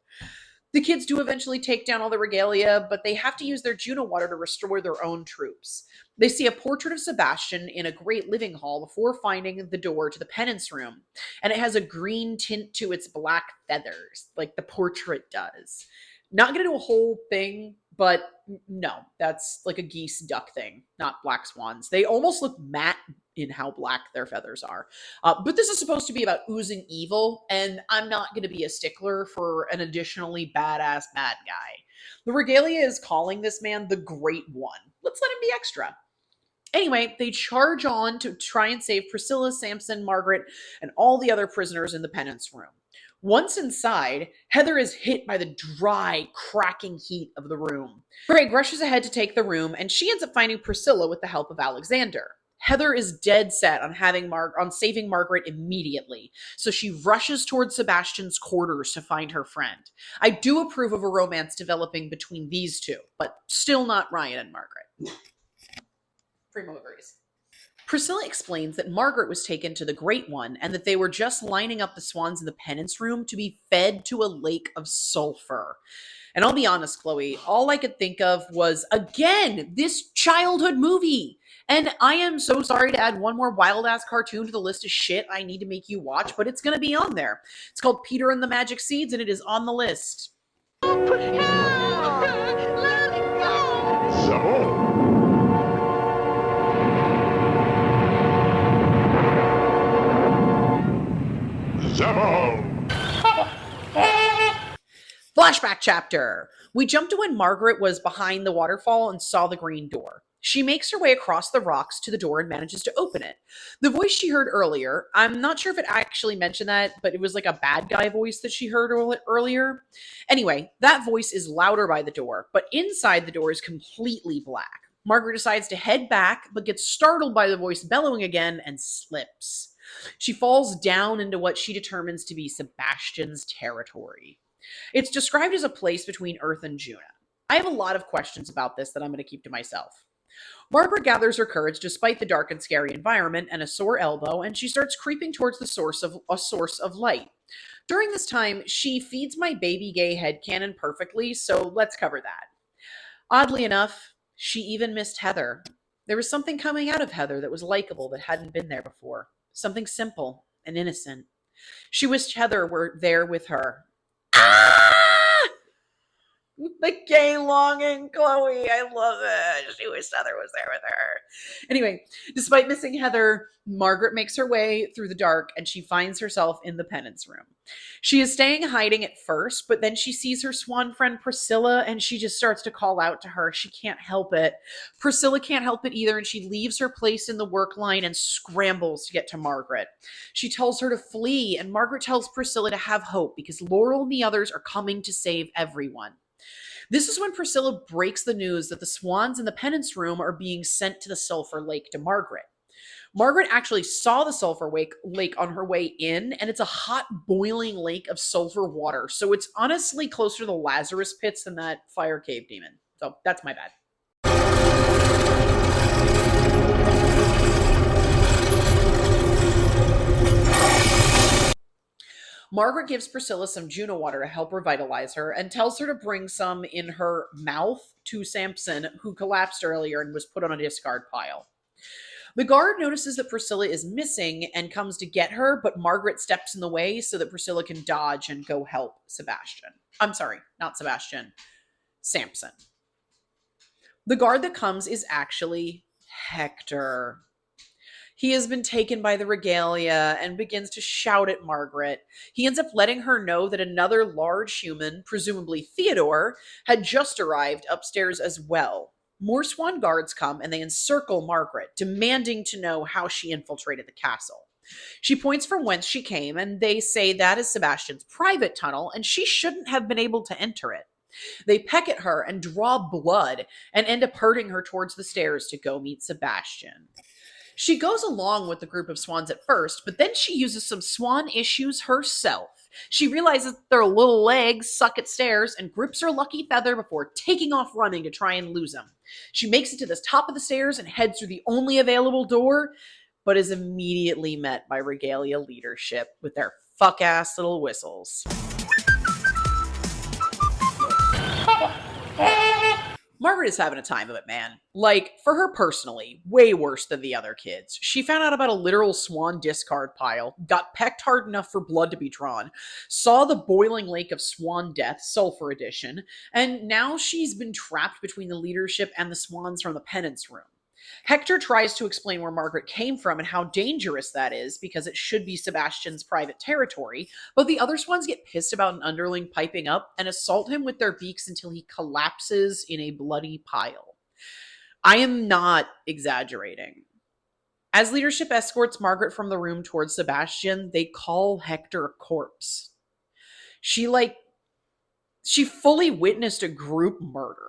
The kids do eventually take down all the regalia, but they have to use their Joona water to restore their own troops. They see a portrait of Sebastian in a great living hall before finding the door to the penance room, and it has a green tint to its black feathers, like the portrait does. Not gonna do a whole thing, but no, that's like a geese duck thing, not black swans. They almost look matte in how black their feathers are. But this is supposed to be about oozing evil, and I'm not going to be a stickler for an additionally badass bad guy. The regalia is calling this man the Great One. Let's let him be extra. Anyway, they charge on to try and save Priscilla, Samson, Margaret, and all the other prisoners in the penance room. Once inside, Heather is hit by the dry, cracking heat of the room. Craig rushes ahead to take the room, and she ends up finding Priscilla with the help of Alexander. Heather is dead set on saving Margaret immediately, so she rushes towards Sebastian's quarters to find her friend. I do approve of a romance developing between these two, but still not Ryan and Margaret. Primo agrees. Priscilla explains that Margaret was taken to the Great One and that they were just lining up the swans in the penance room to be fed to a lake of sulfur. And I'll be honest, Chloe, all I could think of was, again, this childhood movie. And I am so sorry to add one more wild-ass cartoon to the list of shit I need to make you watch, but it's going to be on there. It's called Peter and the Magic Seeds, and it is on the list. Flashback chapter. We jump to when Margaret was behind the waterfall and saw the green door. She makes her way across the rocks to the door and manages to open it. The voice she heard earlier, I'm not sure if it actually mentioned that, but it was like a bad guy voice that she heard earlier. Anyway, that voice is louder by the door, but inside the door is completely black. Margaret decides to head back, but gets startled by the voice bellowing again and slips. She falls down into what she determines to be Sebastian's territory. It's described as a place between Earth and Joona. I have a lot of questions about this that I'm going to keep to myself. Margaret gathers her courage despite the dark and scary environment and a sore elbow, and she starts creeping towards the source of light. During this time, she feeds my baby gay headcanon perfectly, so let's cover that. Oddly enough, she even missed Heather. There was something coming out of Heather that was likable that hadn't been there before. Something simple and innocent. She wished Heather were there with her. Ah! The gay longing, Chloe. I love it. She wished Heather was there with her. Anyway, despite missing Heather, Margaret makes her way through the dark and she finds herself in the penance room. She is staying hiding at first, but then she sees her swan friend Priscilla and she just starts to call out to her. She can't help it. Priscilla can't help it either, and she leaves her place in the work line and scrambles to get to Margaret. She tells her to flee, and Margaret tells Priscilla to have hope because Laurel and the others are coming to save everyone. This is when Priscilla breaks the news that the swans in the penance room are being sent to the Sulphur Lake to Margaret. Margaret actually saw the sulfur lake on her way in, and it's a hot, boiling lake of sulfur water. So it's honestly closer to the Lazarus pits than that fire cave demon. So that's my bad. Margaret gives Priscilla some Joona water to help revitalize her and tells her to bring some in her mouth to Samson, who collapsed earlier and was put on a discard pile. The guard notices that Priscilla is missing and comes to get her, but Margaret steps in the way so that Priscilla can dodge and go help Sebastian. I'm sorry, not Sebastian, Samson. The guard that comes is actually Hector. He has been taken by the regalia and begins to shout at Margaret. He ends up letting her know that another large human, presumably Theodore, had just arrived upstairs as well. More swan guards come and they encircle Margaret, demanding to know how she infiltrated the castle. She points from whence she came, and they say that is Sebastian's private tunnel, and she shouldn't have been able to enter it. They peck at her and draw blood and end up herding her towards the stairs to go meet Sebastian. She goes along with the group of swans at first, but then she uses some swan issues herself. She realizes their little legs suck at stairs and grips her lucky feather before taking off running to try and lose him. She makes it to the top of the stairs and heads through the only available door, but is immediately met by regalia leadership with their fuck-ass little whistles. Margaret is having a time of it, man. Like, for her personally, way worse than the other kids. She found out about a literal swan discard pile, got pecked hard enough for blood to be drawn, saw the boiling lake of swan death, Sulphur Edition, and now she's been trapped between the leadership and the swans from the penance room. Hector tries to explain where Margaret came from and how dangerous that is because it should be Sebastian's private territory, but the other swans get pissed about an underling piping up and assault him with their beaks until he collapses in a bloody pile. I am not exaggerating. As leadership escorts Margaret from the room towards Sebastian, they call Hector a corpse. She fully witnessed a group murder.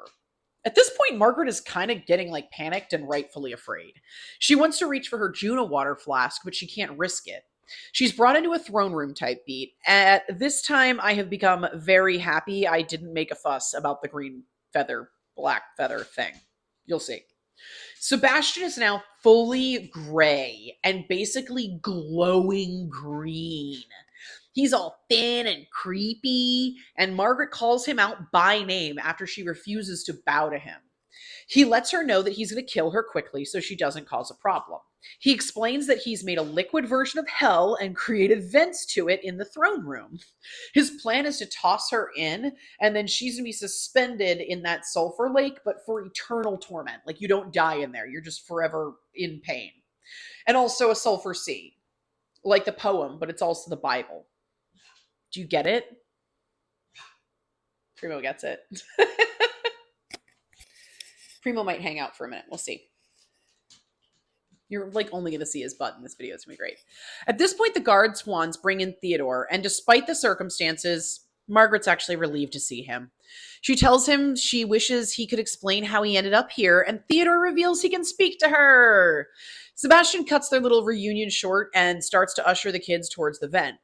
At this point, Margaret is kind of getting panicked and rightfully afraid. She wants to reach for her Joona water flask, but she can't risk it. She's brought into a throne room type beat. At this time, I have become very happy I didn't make a fuss about the green feather, black feather thing. You'll see. Sebastian is now fully gray and basically glowing green. He's all thin and creepy, and Margaret calls him out by name after she refuses to bow to him. He lets her know that he's going to kill her quickly so she doesn't cause a problem. He explains that he's made a liquid version of hell and created vents to it in the throne room. His plan is to toss her in, and then she's going to be suspended in that sulfur lake, but for eternal torment. Like, you don't die in there. You're just forever in pain. And also a sulfur sea. Like the poem, but it's also the Bible. Do you get it? Primo gets it. Primo might hang out for a minute. We'll see. You're only going to see his butt in this video. It's going to be great. At this point, the guard swans bring in Theodore, and despite the circumstances, Margaret's actually relieved to see him. She tells him she wishes he could explain how he ended up here, and Theodore reveals he can speak to her. Sebastian cuts their little reunion short and starts to usher the kids towards the vent.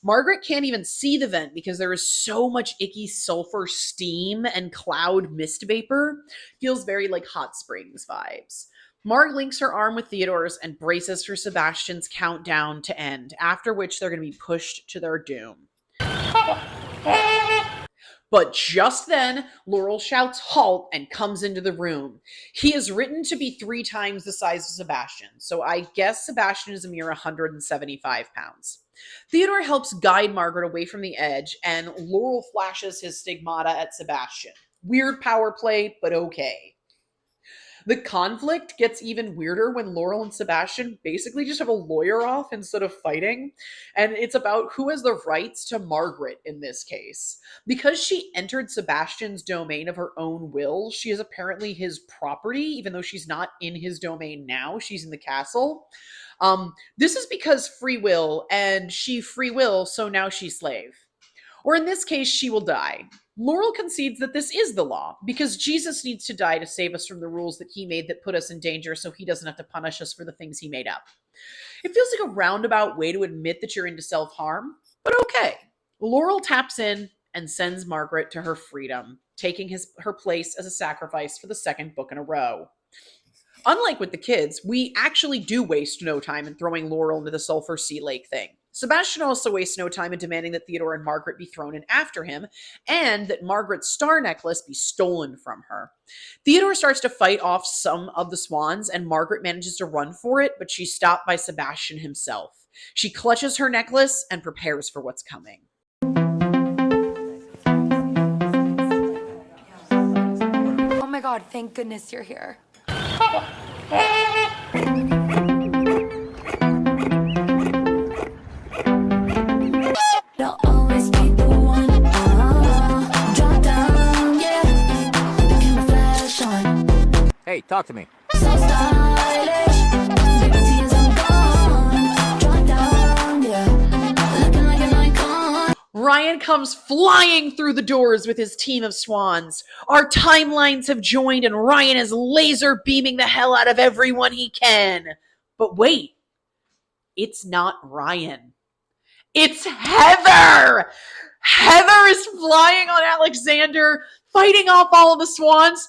Margaret can't even see the vent because there is so much icky sulfur steam and cloud mist vapor. Feels very like hot springs vibes. Marg links her arm with Theodore's and braces for Sebastian's countdown to end, after which they're going to be pushed to their doom. But just then, Laurel shouts halt and comes into the room. He is written to be 3 times the size of Sebastian, so I guess Sebastian is a mere 175 pounds. Theodore helps guide Margaret away from the edge, and Laurel flashes his stigmata at Sebastian. Weird power play, but okay. The conflict gets even weirder when Laurel and Sebastian basically just have a lawyer off instead of fighting. And it's about who has the rights to Margaret in this case. Because she entered Sebastian's domain of her own will, she is apparently his property, even though she's not in his domain now. She's in the castle. This is because free will, and she free will, so now she's slave. Or in this case, she will die. Laurel concedes that this is the law, because Jesus needs to die to save us from the rules that he made that put us in danger so he doesn't have to punish us for the things he made up. It feels like a roundabout way to admit that you're into self-harm, but okay. Laurel taps in and sends Margaret to her freedom, taking her place as a sacrifice for the 2nd book in a row. Unlike with the kids, we actually do waste no time in throwing Laurel into the Sulphur Sea Lake thing. Sebastian also wastes no time in demanding that Theodore and Margaret be thrown in after him, and that Margaret's star necklace be stolen from her. Theodore starts to fight off some of the swans, and Margaret manages to run for it, but she's stopped by Sebastian himself. She clutches her necklace and prepares for what's coming.
Oh my god, thank goodness you're here.
They'll always be the one. Drop down, yeah. The camera flash on.
Hey, talk to me.
So stylish. Baby tears, I'm gone. Drop down, yeah. Looking like an icon.
Ryan comes flying through the doors with his team of swans. Our timelines have joined and Ryan is laser beaming the hell out of everyone he can. But wait, it's not Ryan. It's Heather! Heather is flying on Alexander, fighting off all of the swans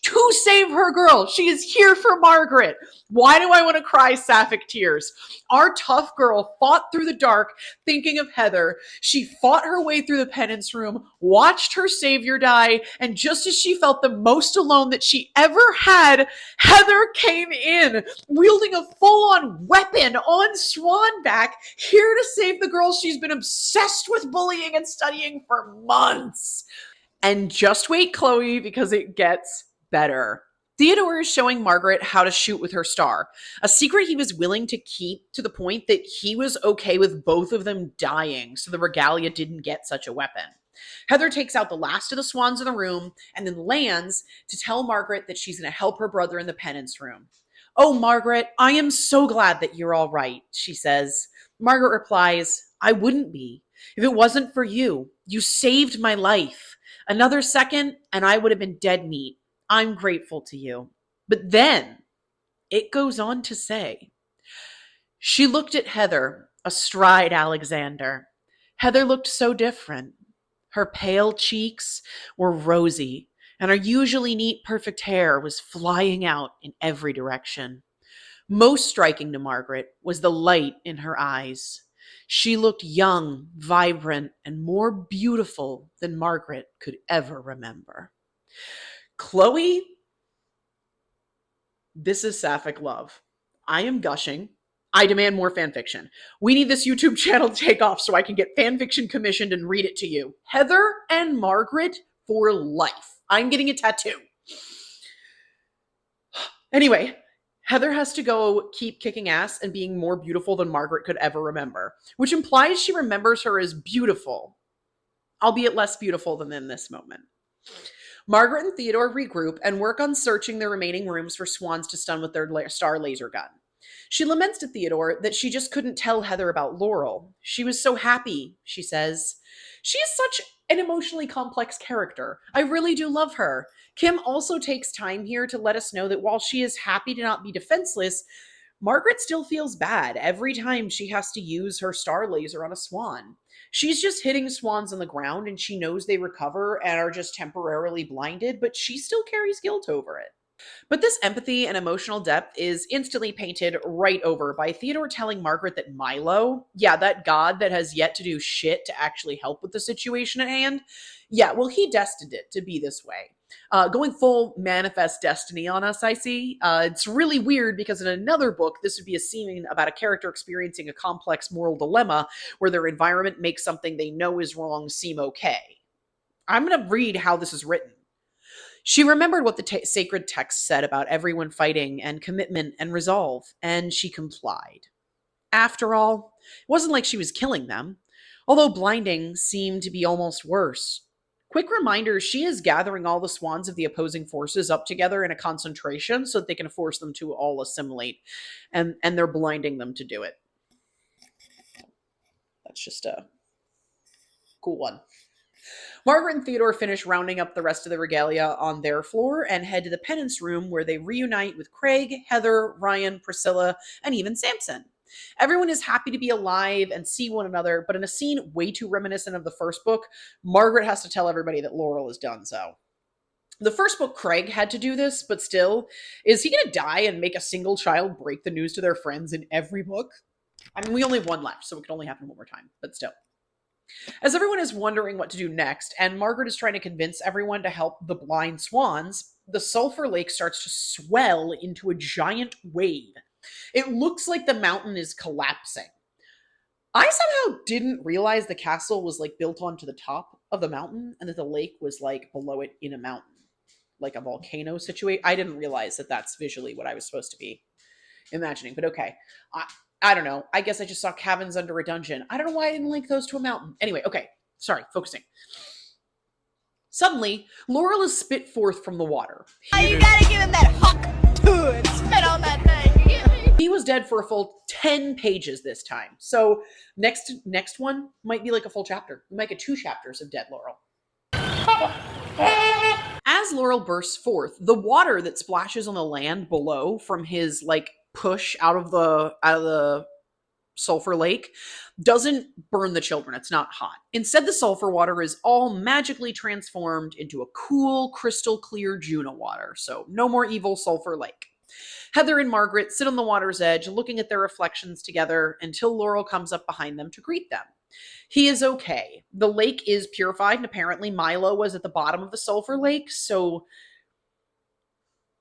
to save her girl. She is here for Margaret. Why do I want to cry sapphic tears? Our tough girl fought through the dark thinking of Heather. She fought her way through the penance room, watched her savior die, and just as she felt the most alone that she ever had, Heather came in, wielding a full-on weapon on Swanback, here to save the girl she's been obsessed with bullying and studying for months. And just wait, Chloe, because it gets better. Theodore is showing Margaret how to shoot with her star, a secret he was willing to keep to the point that he was okay with both of them dying so the regalia didn't get such a weapon. Heather takes out the last of the swans in the room and then lands to tell Margaret that she's going to help her brother in the penance room. "Oh, Margaret, I am so glad that you're all right," she says. Margaret replies, "I wouldn't be. If it wasn't for you, you saved my life. Another second and I would have been dead meat. I'm grateful to you." But then it goes on to say, she looked at Heather astride Alexander. Heather looked so different. Her pale cheeks were rosy, and her usually neat, perfect hair was flying out in every direction. Most striking to Margaret was the light in her eyes. She looked young, vibrant, and more beautiful than Margaret could ever remember. Chloe, this is sapphic love. I am gushing. I demand more fanfiction. We need this YouTube channel to take off so I can get fanfiction commissioned and read it to you. Heather and Margaret for life. I'm getting a tattoo. Anyway, Heather has to go keep kicking ass and being more beautiful than Margaret could ever remember, which implies she remembers her as beautiful, albeit less beautiful than in this moment. Margaret and Theodore regroup and work on searching the remaining rooms for swans to stun with their star laser gun. She laments to Theodore that she just couldn't tell Heather about Laurel. She was so happy, she says. She is such an emotionally complex character. I really do love her. Kim also takes time here to let us know that while she is happy to not be defenseless, Margaret still feels bad every time she has to use her star laser on a swan. She's just hitting swans on the ground and she knows they recover and are just temporarily blinded, but she still carries guilt over it. But this empathy and emotional depth is instantly painted right over by Theodore telling Margaret that Milo, yeah, that god that has yet to do shit to actually help with the situation at hand, yeah, well, he destined it to be this way. Going full manifest destiny on us, I see. It's really weird because in another book, this would be a scene about a character experiencing a complex moral dilemma where their environment makes something they know is wrong seem okay. I'm going to read how this is written. She remembered what the sacred text said about everyone fighting and commitment and resolve, and she complied. After all, it wasn't like she was killing them, although blinding seemed to be almost worse. Quick reminder, she is gathering all the swans of the opposing forces up together in a concentration so that they can force them to all assimilate, and they're blinding them to do it. That's just a cool one. Margaret and Theodore finish rounding up the rest of the regalia on their floor and head to the penance room where they reunite with Craig, Heather, Ryan, Priscilla, and even Samson. Everyone is happy to be alive and see one another, but in a scene way too reminiscent of the first book, Margaret has to tell everybody that Laurel has done so. The first book, Craig had to do this, but still, is he going to die and make a single child break the news to their friends in every book? I mean, we only have one left, so it can only happen one more time, but still. As everyone is wondering what to do next, and Margaret is trying to convince everyone to help the blind swans, the sulfur lake starts to swell into a giant wave. It looks like the mountain is collapsing. I somehow didn't realize the castle was like built onto the top of the mountain and that the lake was like below it in a mountain, like a volcano situation. I didn't realize that that's visually what I was supposed to be imagining, but okay. I don't know. I guess I just saw cabins under a dungeon. I don't know why I didn't link those to a mountain. Anyway, okay. Sorry, focusing. Suddenly, Laurel is spit forth from the water.
You gotta give him that hook to it. Spit on that thing. You get me?
He was dead for a full 10 pages this time. So next one might be like a full chapter. We might get 2 chapters of dead Laurel. As Laurel bursts forth, the water that splashes on the land below from his like push out of the sulfur lake doesn't burn the children. It's not hot. Instead, the sulfur water is all magically transformed into a cool, crystal clear Joona water. So no more evil sulfur lake. Heather and Margaret sit on the water's edge, looking at their reflections together until Laurel comes up behind them to greet them. He is okay. The lake is purified, and apparently Milo was at the bottom of the sulfur lake, so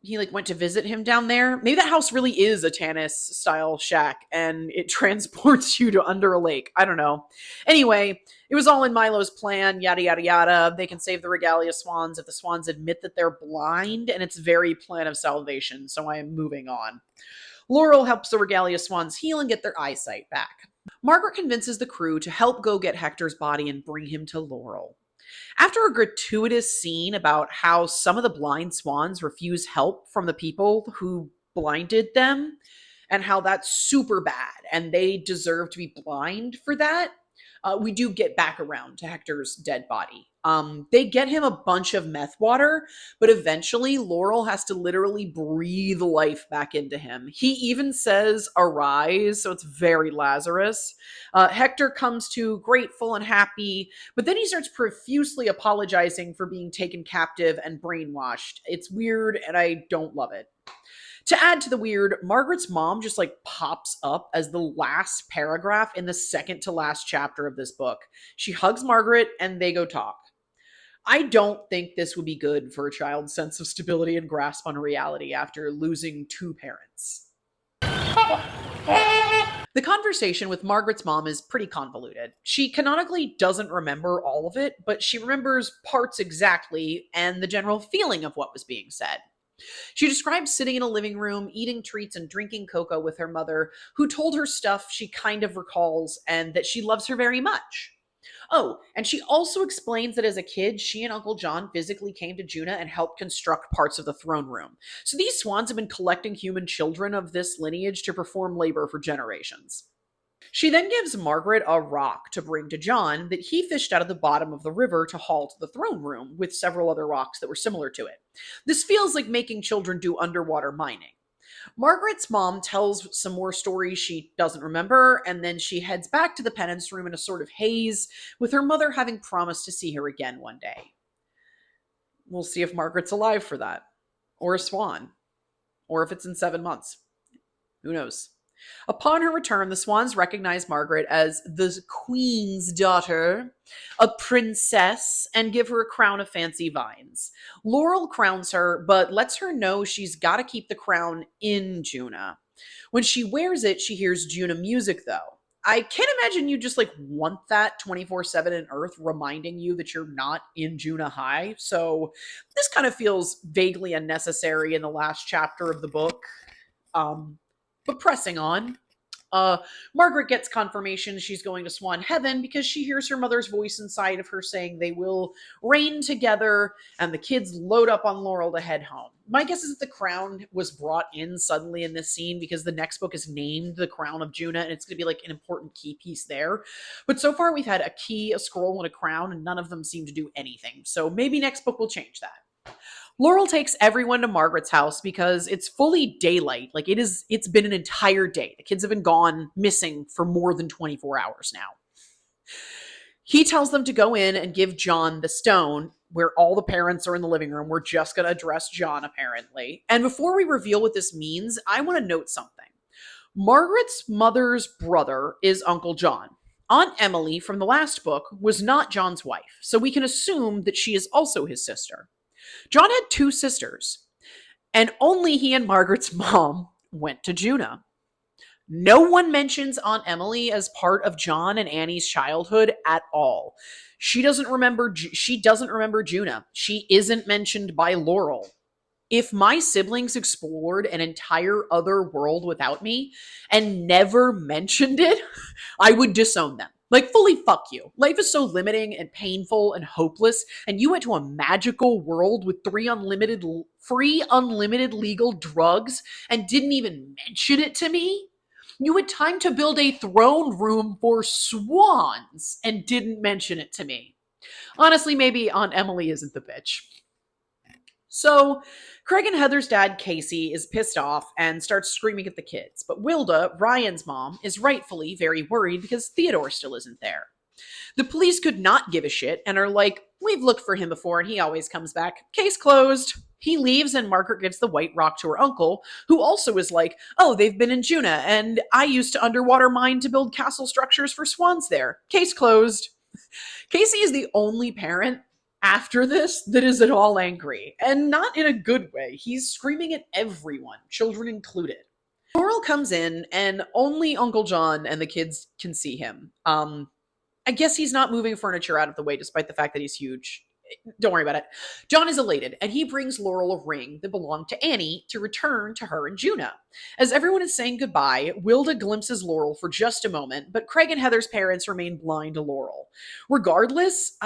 he like went to visit him down there. Maybe that house really is a Tanis style shack and it transports you to under a lake. I don't know. Anyway, it was all in Milo's plan, yada, yada, yada. They can save the regalia swans if the swans admit that they're blind, and it's very plan of salvation, so I am moving on. Laurel helps the regalia swans heal and get their eyesight back. Margaret convinces the crew to help go get Hector's body and bring him to Laurel. After a gratuitous scene about how some of the blind swans refuse help from the people who blinded them and how that's super bad and they deserve to be blind for that, we do get back around to Hector's dead body. They get him a bunch of meth water, but eventually Laurel has to literally breathe life back into him. He even says, "Arise," so it's very Lazarus. Hector comes to grateful and happy, but then he starts profusely apologizing for being taken captive and brainwashed. It's weird, and I don't love it. To add to the weird, Margaret's mom just like pops up as the last paragraph in the second to last chapter of this book. She hugs Margaret and they go talk. I don't think this would be good for a child's sense of stability and grasp on reality after losing 2 parents. The conversation with Margaret's mom is pretty convoluted. She canonically doesn't remember all of it, but she remembers parts exactly and the general feeling of what was being said. She describes sitting in a living room, eating treats and drinking cocoa with her mother, who told her stuff she kind of recalls and that she loves her very much. Oh, and she also explains that as a kid, she and Uncle John physically came to Joona and helped construct parts of the throne room. So these swans have been collecting human children of this lineage to perform labor for generations. She then gives Margaret a rock to bring to John that he fished out of the bottom of the river to haul to the throne room with several other rocks that were similar to it. This feels like making children do underwater mining. Margaret's mom tells some more stories she doesn't remember, and then she heads back to the penance room in a sort of haze, with her mother having promised to see her again one day. We'll see if Margaret's alive for that, or a swan, or if it's in 7 months. Who knows? Upon her return, the Swans recognize Margaret as the queen's daughter, a princess, and give her a crown of fancy vines. Laurel crowns her, but lets her know she's got to keep the crown in Joona. When she wears it, she hears Joona music, though. I can't imagine you just like want that 24/7 in Earth reminding you that you're not in Joona High. So this kind of feels vaguely unnecessary in the last chapter of the book. But pressing on, Margaret gets confirmation she's going to Swan Heaven because she hears her mother's voice inside of her saying they will reign together, and the kids load up on Laurel to head home. My guess is that the crown was brought in suddenly in this scene because the next book is named The Crown of Joona, and it's going to be like an important key piece there. But so far, we've had a key, a scroll, and a crown, and none of them seem to do anything. So maybe next book will change that. Laurel takes everyone to Margaret's house because it's fully daylight. Like it's been an entire day. The kids have been gone missing for more than 24 hours now. He tells them to go in and give John the stone, where all the parents are in the living room. We're just going to address John, apparently. And before we reveal what this means, I want to note something. Margaret's mother's brother is Uncle John. Aunt Emily from the last book was not John's wife, so we can assume that she is also his sister. John had 2 sisters, and only he and Margaret's mom went to Joona. No one mentions Aunt Emily as part of John and Annie's childhood at all. She doesn't remember Joona. She isn't mentioned by Laurel. If my siblings explored an entire other world without me and never mentioned it, I would disown them. Like, fully fuck you. Life is so limiting and painful and hopeless, and you went to a magical world with free unlimited legal drugs and didn't even mention it to me? You had time to build a throne room for swans and didn't mention it to me. Honestly, maybe Aunt Emily isn't the bitch. So, Craig and Heather's dad, Casey, is pissed off and starts screaming at the kids. But Wilda, Ryan's mom, is rightfully very worried because Theodore still isn't there. The police could not give a shit and are like, we've looked for him before and he always comes back. Case closed. He leaves and Margaret gives the white rock to her uncle, who also is like, oh, they've been in Joona and I used to underwater mine to build castle structures for swans there. Case closed. Casey is the only parent after this that is at all angry, and not in a good way. He's screaming at everyone, children included. Laurel comes in, and only Uncle John and the kids can see him. I guess he's not moving furniture out of the way, despite the fact that he's huge. Don't worry about it. John is elated, and he brings Laurel a ring that belonged to Annie to return to her and Joona. As everyone is saying goodbye, Wilda glimpses Laurel for just a moment, but Craig and Heather's parents remain blind to Laurel. Regardless,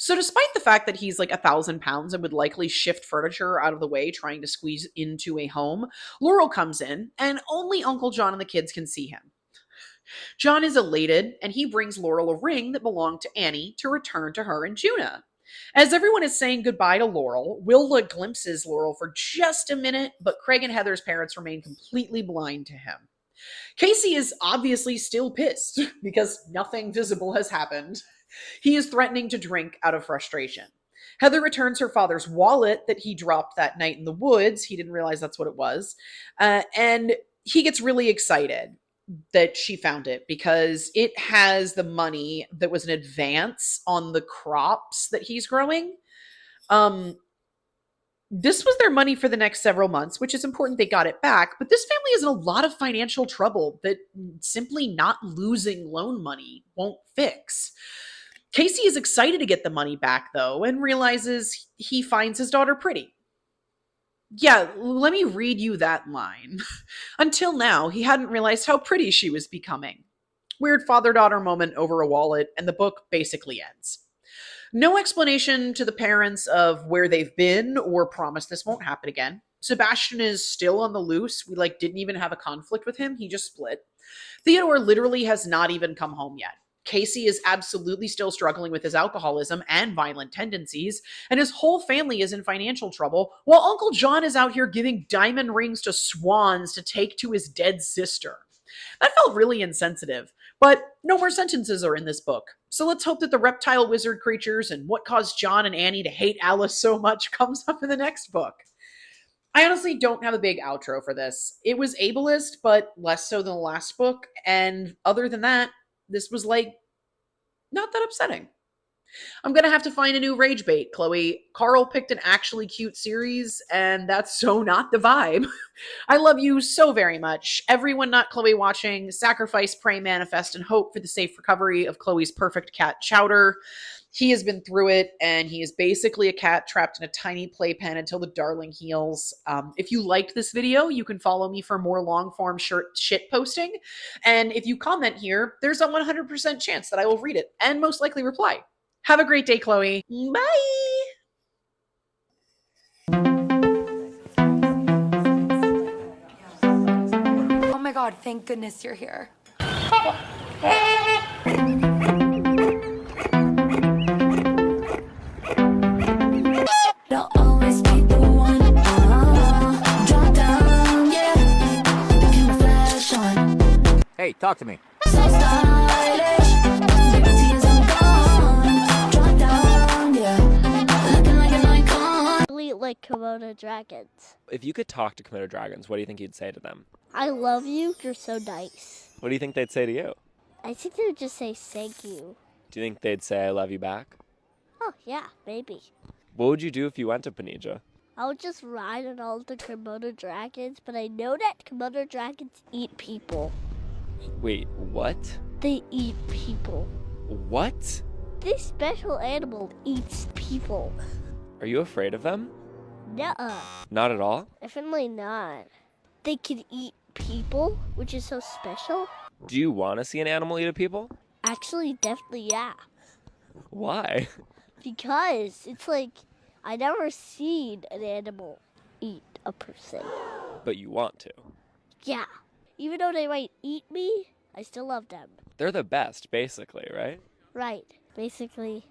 So despite the fact that he's like 1,000 pounds and would likely shift furniture out of the way trying to squeeze into a home, Laurel comes in and only Uncle John and the kids can see him. John is elated and he brings Laurel a ring that belonged to Annie to return to her and Joona. As everyone is saying goodbye to Laurel, Willa glimpses Laurel for just a minute, but Craig and Heather's parents remain completely blind to him. Casey is obviously still pissed because nothing visible has happened. He is threatening to drink out of frustration. Heather returns her father's wallet that he dropped that night in the woods. He didn't realize that's what it was. And he gets really excited that she found it because it has the money that was an advance on the crops that he's growing. This was their money for the next several months, which is important they got it back, but this family is in a lot of financial trouble that simply not losing loan money won't fix. Casey is excited to get the money back, though, and realizes he finds his daughter pretty. Yeah, let me read you that line. Until now, he hadn't realized how pretty she was becoming. Weird father-daughter moment over a wallet, and the book basically ends. No explanation to the parents of where they've been or promise this won't happen again. Sebastian is still on the loose. We didn't even have a conflict with him. He just split. Theodore literally has not even come home yet. Casey is absolutely still struggling with his alcoholism and violent tendencies, and his whole family is in financial trouble, while Uncle John is out here giving diamond rings to swans to take to his dead sister. That felt really insensitive, but no more sentences are in this book. So let's hope that the reptile wizard creatures and what caused John and Annie to hate Alice so much comes up in the next book. I honestly don't have a big outro for this. It was ableist, but less so than the last book, and other than that, this was like not that upsetting. I'm gonna have to find a new rage bait, Chloe. Carl picked an actually cute series, and that's so not the vibe. I love you so very much. Everyone not Chloe watching, sacrifice, pray, manifest, and hope for the safe recovery of Chloe's perfect cat Chowder. He has been through it, and he is basically a cat trapped in a tiny playpen until the darling heals. If you liked this video, you can follow me for more long-form shit posting. And if you comment here, there's a 100% chance that I will read it and most likely reply. Have a great day, Chloe. Bye!
Oh my god, thank goodness you're here.
Don't always be the one. Drop down, yeah. The camera flash on.
Hey, talk to me.
So stylish. Baby, tears are gone. Drop down, yeah. Looking like an icon.
Really like Komodo dragons.
If you could talk to Komodo dragons, what do you think you'd say to them?
I love you. You're so nice.
What do you think they'd say to you?
I think they would just say thank you.
Do you think they'd say I love you back?
Oh, yeah, maybe.
What would you do if you went to Panija?
I would just ride on all the Komodo dragons, but I know that Komodo dragons eat people.
Wait, what?
They eat people.
What?
This special animal eats people.
Are you afraid of them?
Nuh-uh.
Not at all?
Definitely not. They can eat people, which is so special.
Do you want to see an animal eat a people?
Actually, definitely, yeah.
Why?
Because it's like, I never seen an animal eat a person.
But you want to.
Yeah. Even though they might eat me, I still love them.
They're the best, basically, right?
Right. Basically.